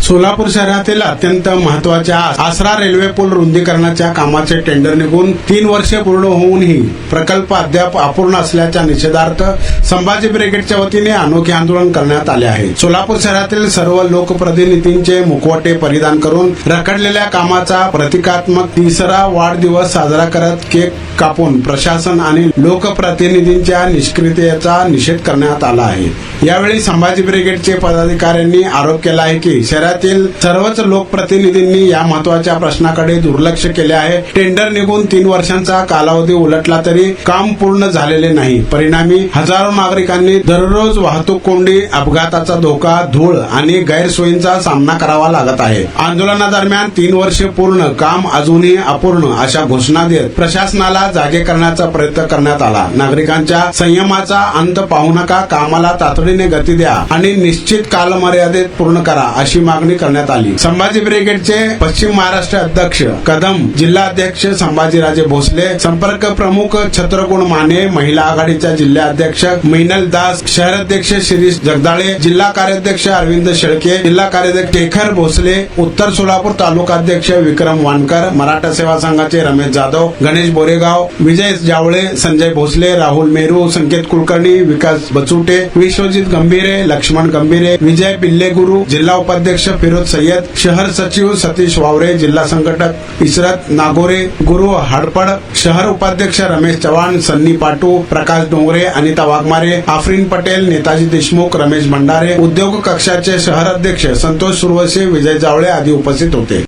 सोलापूर शहरातील अत्यंत महत्वाच्या आसरा रेल्वे पूल रुंदीकरणाच्या कामाचे टेंडर निघून 3 वर्षे पूर्ण होऊनही प्रकल्प अद्याप अपूर्ण असल्याच्या निषेधार्थ संभाजी ब्रिगेडच्या वतीने अनोखे आंदोलन करण्यात आले आहे। सोलापूर शहरातील सर्व लोकप्रतिनिधींचे मुखवटे परिधान करून रखडलेल्या कामाचा प्रतिकात्मक 3रा वाढदिवस साजरा करत केक कापून प्रशासन आणि लोकप्रतिनिधींच्या निष्क्रियतेचा निषेध करण्यात आला आहे। यावेळी संभाजी ब्रिगेडचे पदाधिकाऱ्यांनी आरोप केला आहे की शहरातील सर्वच लोकप्रतिनिधींनी या महत्वाच्या प्रश्नाकडे दुर्लक्ष केले आहे। टेंडर निघून 3 वर्षांचा कालावधी उलटला तरी काम पूर्ण झालेले नाही। परिणामी हजारो नागरिकांनी दररोज वाहतूक कोंडी, अपघाताचा धोका, धूळ आणि गैरसोयींचा सामना करावा लागत आहे। आंदोलनादरम्यान 3 वर्षे पूर्ण काम अजूनही अपूर्ण अशा घोषणा देत प्रशासनाला जागे करण्याचा प्रयत्न करण्यात आला। नागरिकांच्या संयमाचा अंत पाहू नका, कामाला तातडीने गती द्या आणि निश्चित कालमर्यादेत पूर्ण करा अशी मागणी करण्यात आली। संभाजी ब्रिगेडचे पश्चिम महाराष्ट्र अध्यक्ष कदम, जिल्हाध्यक्ष संभाजीराजे भोसले, संपर्क प्रमुख छत्रगुण माने, महिला आघाडीच्या जिल्हाध्यक्ष मिनल दास, शहराध्यक्ष शिरीष जगदाळे, जिल्हा कार्याध्यक्ष अरविंद शेळके, जिल्हा कार्याध्यक्ष शेखर भोसले, उत्तर सोलापूर तालुकाध्यक्ष विक्रम वानकर, मराठा सेवा संघाचे रमेश जाधव, गणेश बोरेगाव, विजय जावळे, संजय भोसले, राहुल मेरू, संकेत कुलकर्णी, विकास बचुटे, विश्वजित गंभीरे, लक्ष्मण गंभीरे, विजय पिल्लेगुरू, जिल्हा उपाध्यक्ष फिरोज सय्यद, शहर सचिव सतीश वावरे, जिल्हा संघटक इशरत नागोरे, गुरु हाडपड, शहर उपाध्यक्ष रमेश चव्हाण, सन्नी पाटू, प्रकाश डोंगरे, अनिता वाघमारे, आफरीन पटेल, नेताजी देशमुख, रमेश भंडारे, उद्योग कक्षाचे शहर अध्यक्ष संतोष सुरवसे, विजय जावळे आदी उपस्थित होते।